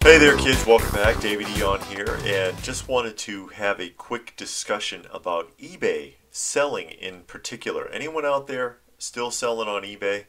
Hey there kids, welcome back. David E on here, and just wanted to have a quick discussion about eBay selling in particular. Anyone out there still selling on eBay?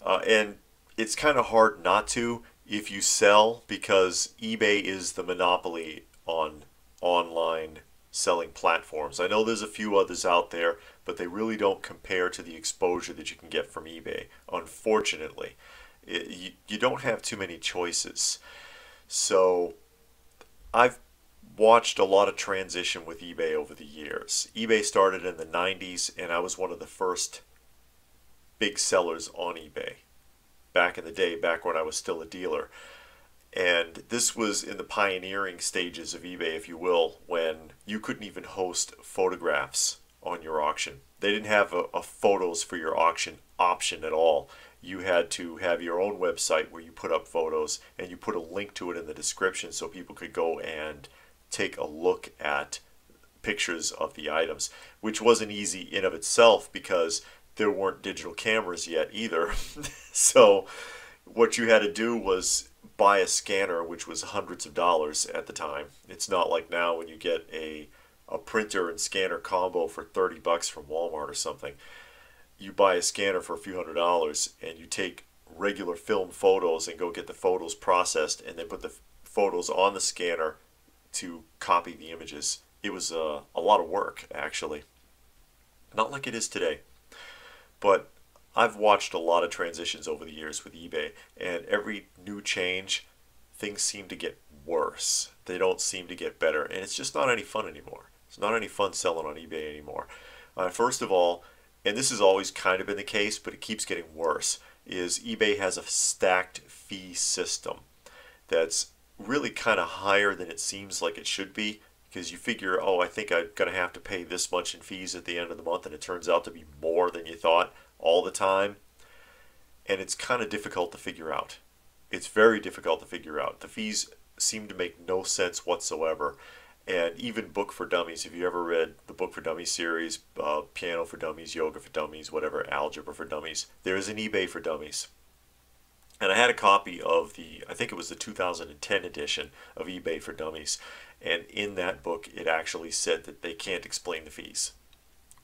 And it's kind of hard not to if you sell, because eBay is the monopoly on online selling platforms. I know there's a few others out there, but they really don't compare to the exposure that you can get from eBay. Unfortunately, you don't have too many choices. So I've watched a lot of transition with eBay over the years. eBay started in the 90s, and I was one of the first big sellers on eBay back in the day, back when I was still a dealer. And this was in the pioneering stages of eBay, if you will, when you couldn't even host photographs on your auction. They didn't have a photos for your auction option at all. You had to have your own website where you put up photos, and you put a link to it in the description so people could go and take a look at pictures of the items, which wasn't easy in of itself because there weren't digital cameras yet either. So what you had to do was buy a scanner, which was hundreds of dollars at the time. It's not like now when you get a printer and scanner combo for 30 bucks from Walmart or something. You buy a scanner for a few $100s, and you take regular film photos and go get the photos processed, and then put the photos on the scanner to copy the images. It was a lot of work, actually. Not like it is today. But I've watched a lot of transitions over the years with eBay, and every new change, things seem to get worse. They don't seem to get better, and it's just not any fun anymore. It's not any fun selling on eBay anymore. First of all, and this has always kind of been the case, but it keeps getting worse, is eBay has a stacked fee system that's really kind of higher than it seems like it should be, because you figure, oh, I think I'm going to have to pay this much in fees at the end of the month, and it turns out to be more than you thought all the time. And it's kind of difficult to figure out. It's very difficult to figure out. The fees seem to make no sense whatsoever. And even Book for Dummies, if you ever read the Book for Dummies series, Piano for Dummies, Yoga for Dummies, whatever, Algebra for Dummies, there is an eBay for Dummies. And I had a copy of I think it was the 2010 edition of eBay for Dummies. And in that book, it actually said that they can't explain the fees.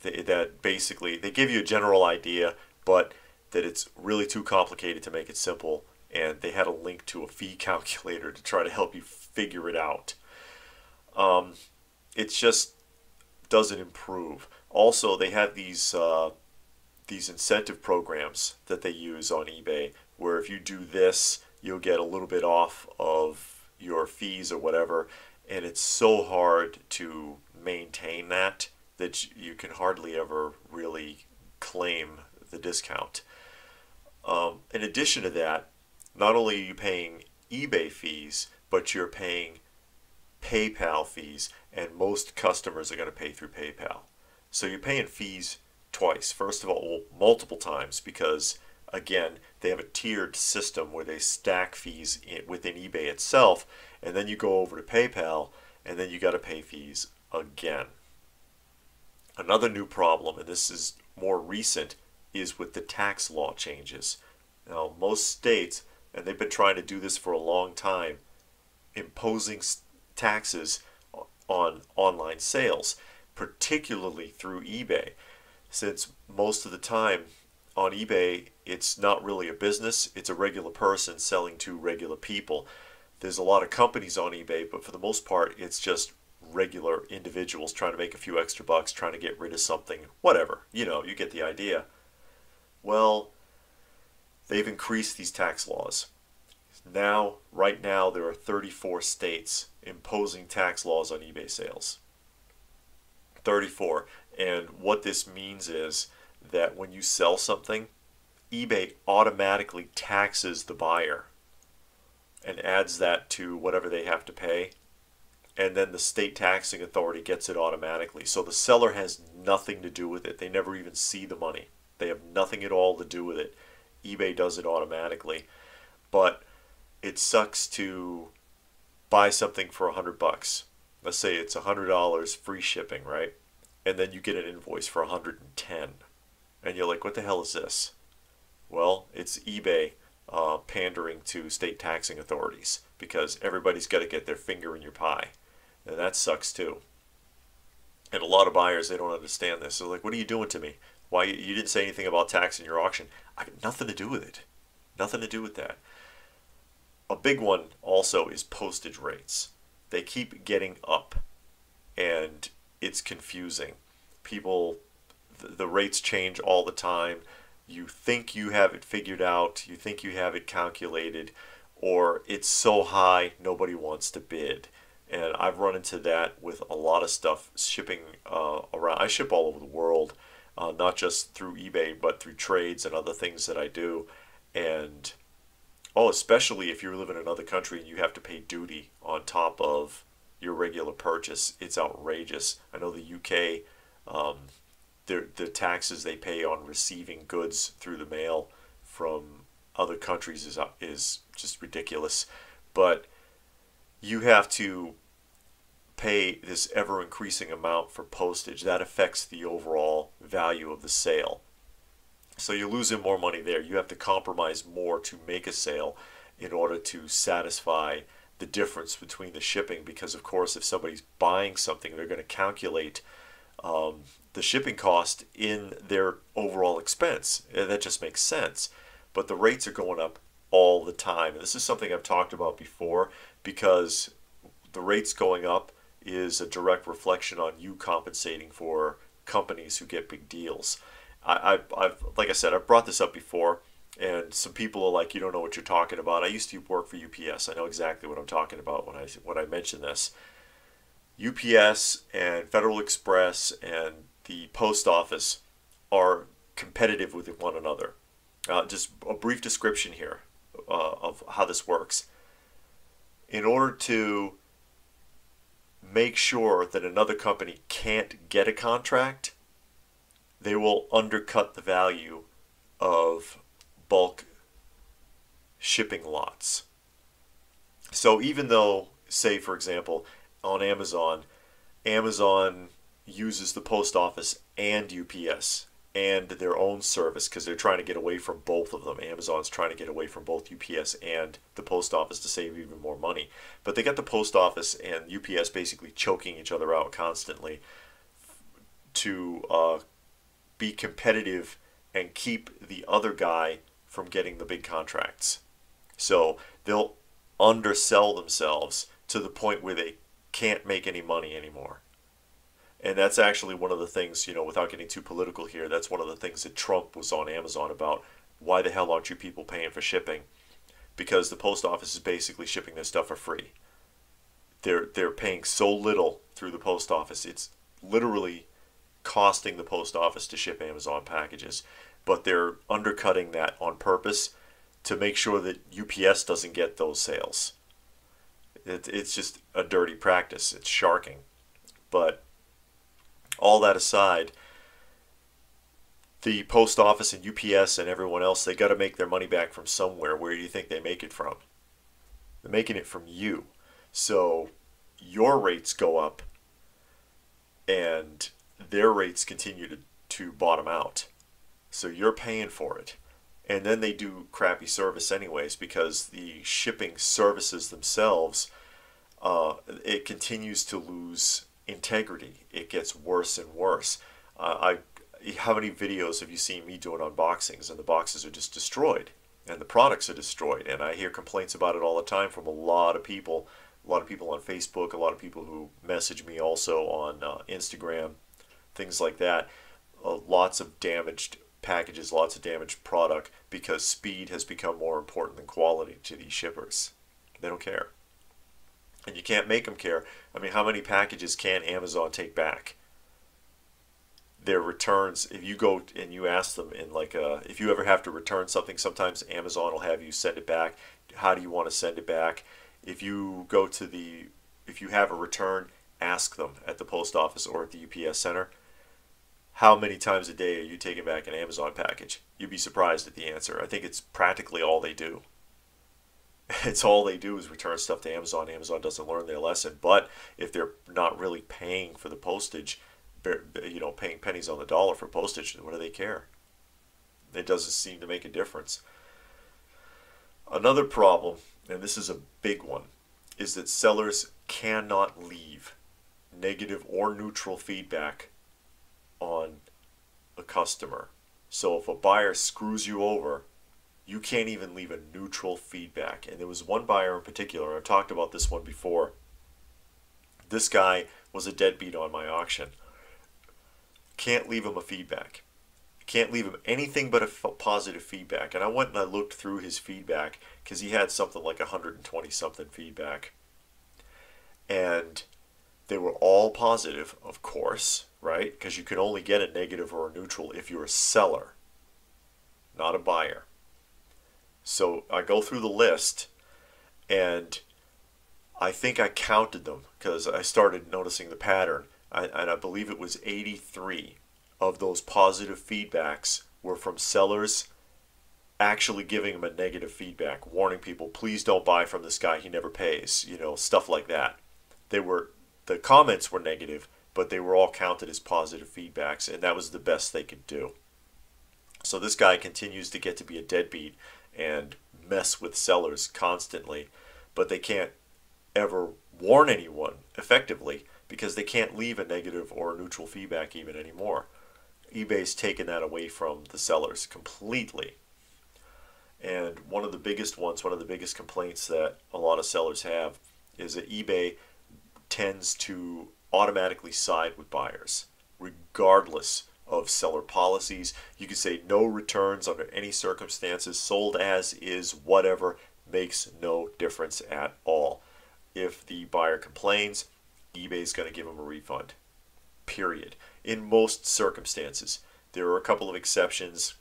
That basically, they give you a general idea, but that it's really too complicated to make it simple. And they had a link to a fee calculator to try to help you figure it out. It just doesn't improve. Also, they have these incentive programs that they use on eBay, where if you do this, you'll get a little bit off of your fees or whatever, and it's so hard to maintain that you can hardly ever really claim the discount. In addition to that, not only are you paying eBay fees, but you're paying PayPal fees, and most customers are going to pay through PayPal. So you're paying fees twice. First of all, multiple times, because again, they have a tiered system where they stack fees within eBay itself, and then you go over to PayPal, and then you got to pay fees again. Another new problem, and this is more recent, is with the tax law changes. Now, most states, and they've been trying to do this for a long time, imposing taxes on online sales, particularly through eBay, since most of the time on eBay it's not really a business, it's a regular person selling to regular people. There's a lot of companies on eBay, but for the most part it's just regular individuals trying to make a few extra bucks, trying to get rid of something, whatever, you know, you get the idea. Well, they've increased these tax laws. Right now, there are 34 states imposing tax laws on eBay sales. 34. And what this means is that when you sell something, eBay automatically taxes the buyer and adds that to whatever they have to pay. And then the state taxing authority gets it automatically. So the seller has nothing to do with it. They never even see the money. They have nothing at all to do with it. eBay does it automatically. But it sucks to buy something for $100. Let's say it's $100 free shipping, right? And then you get an invoice for $110. And you're like, what the hell is this? Well, it's eBay pandering to state taxing authorities. because everybody's got to get their finger in your pie. And that sucks too. And a lot of buyers, they don't understand this. They're like, what are you doing to me? Why you didn't say anything about tax in your auction? I got nothing to do with it. Nothing to do with that. A big one also is postage rates. They keep getting up, and it's confusing. People, the rates change all the time. You think you have it figured out, you think you have it calculated, or it's so high nobody wants to bid. And I've run into that with a lot of stuff shipping around. I ship all over the world, not just through eBay, but through trades and other things that I do. And especially if you live in another country and you have to pay duty on top of your regular purchase, it's outrageous. I know the UK, the taxes they pay on receiving goods through the mail from other countries is just ridiculous. But you have to pay this ever increasing amount for postage. That affects the overall value of the sale. So you're losing more money there. You have to compromise more to make a sale in order to satisfy the difference between the shipping, because of course if somebody's buying something, they're going to calculate the shipping cost in their overall expense. And that just makes sense. But the rates are going up all the time. And this is something I've talked about before, because the rates going up is a direct reflection on you compensating for companies who get big deals. I've like I said, I've brought this up before, and some people are like, you don't know what you're talking about. I used to work for UPS. I know exactly what I'm talking about when I mention this. UPS and Federal Express and the post office are competitive with one another. Just a brief description here of how this works. In order to make sure that another company can't get a contract, they will undercut the value of bulk shipping lots. So even though, say for example, on Amazon uses the post office and UPS and their own service, because they're trying to get away from both of them. Amazon's trying to get away from both UPS and the post office to save even more money. But they got the post office and UPS basically choking each other out constantly to be competitive and keep the other guy from getting the big contracts. So they'll undersell themselves to the point where they can't make any money anymore. And that's actually one of the things, without getting too political here, that's one of the things that Trump was on Amazon about. Why the hell aren't you people paying for shipping? Because the post office is basically shipping their stuff for free. They're paying so little through the post office. It's literally costing the post office to ship Amazon packages. But they're undercutting that on purpose to make sure that UPS doesn't get those sales. It's just a dirty practice. It's sharking. But all that aside, the post office and UPS and everyone else, they got to make their money back from somewhere. Where do you think they make it from? They're making it from you. So your rates go up and their rates continue to bottom out. So you're paying for it. And then they do crappy service anyways, because the shipping services themselves, it continues to lose integrity. It gets worse and worse. How many videos have you seen me doing unboxings and the boxes are just destroyed and the products are destroyed? And I hear complaints about it all the time from a lot of people on Facebook, a lot of people who message me also on Instagram, things like that. Lots of damaged packages, lots of damaged product, because speed has become more important than quality to these shippers. They don't care. And you can't make them care. I mean, how many packages can Amazon take back? Their returns, if you go and you ask them if you ever have to return something, sometimes Amazon will have you send it back. How do you want to send it back? If you have a return, ask them at the post office or at the UPS center, how many times a day are you taking back an Amazon package? You'd be surprised at the answer. I think it's practically all they do. It's all they do is return stuff to Amazon. Amazon doesn't learn their lesson. But if they're not really paying for the postage, paying pennies on the dollar for postage, what do they care? It doesn't seem to make a difference. Another problem and this is a big one, is that sellers cannot leave negative or neutral feedback on a customer. So if a buyer screws you over, you can't even leave a neutral feedback. And there was one buyer in particular, I've talked about this one before. This guy was a deadbeat on my auction. Can't leave him a feedback. Can't leave him anything but a positive feedback. And I went and I looked through his feedback because he had something like 120 something feedback. And they were all positive, of course, right? Because you can only get a negative or a neutral if you're a seller, not a buyer. So I go through the list, and I think I counted them because I started noticing the pattern. And I believe it was 83 of those positive feedbacks were from sellers actually giving them a negative feedback, warning people, please don't buy from this guy, he never pays, stuff like that. The comments were negative, but they were all counted as positive feedbacks, and that was the best they could do. So this guy continues to get to be a deadbeat and mess with sellers constantly, but they can't ever warn anyone effectively because they can't leave a negative or a neutral feedback even anymore. eBay's taken that away from the sellers completely. And one of the biggest complaints that a lot of sellers have is that eBay tends to automatically side with buyers, regardless of seller policies. You can say no returns under any circumstances, sold as is, whatever, makes no difference at all. If the buyer complains, eBay's going to give them a refund, period. In most circumstances. There are a couple of exceptions,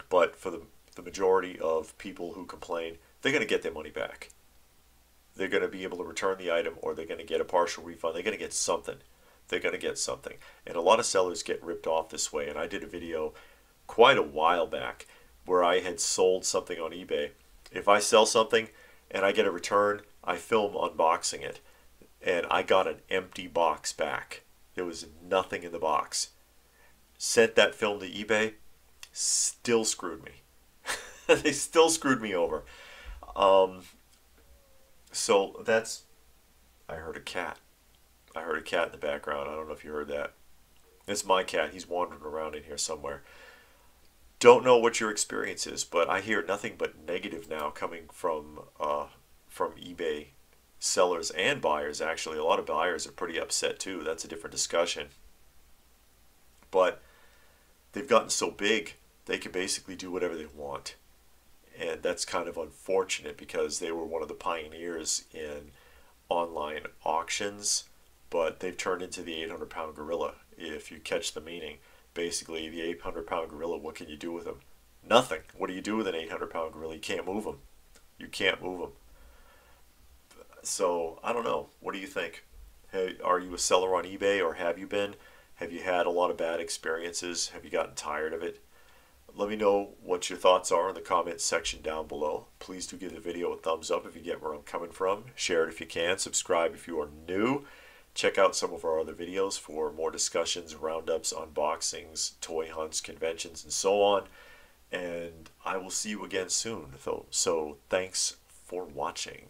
but for the majority of people who complain, they're going to get their money back. They're going to be able to return the item, or they're going to get a partial refund. They're going to get something. They're going to get something. And a lot of sellers get ripped off this way. And I did a video quite a while back where I had sold something on eBay. If I sell something and I get a return, I film unboxing it. And I got an empty box back. There was nothing in the box. Sent that film to eBay, still screwed me. They still screwed me over. So that's, I heard a cat. I heard a cat in the background. I don't know if you heard that. It's my cat. He's wandering around in here somewhere. Don't know what your experience is, but I hear nothing but negative now coming from eBay sellers and buyers. Actually, a lot of buyers are pretty upset too. That's a different discussion. But they've gotten so big, they can basically do whatever they want. And that's kind of unfortunate because they were one of the pioneers in online auctions, but they've turned into the 800-pound gorilla, if you catch the meaning. Basically, the 800-pound gorilla, what can you do with him? Nothing. What do you do with an 800-pound gorilla? You can't move him. You can't move him. So, I don't know. What do you think? Hey, are you a seller on eBay, or have you been? Have you had a lot of bad experiences? Have you gotten tired of it? Let me know what your thoughts are in the comments section down below. Please do give the video a thumbs up if you get where I'm coming from. Share it if you can. Subscribe if you are new. Check out some of our other videos for more discussions, roundups, unboxings, toy hunts, conventions, and so on. And I will see you again soon. So thanks for watching.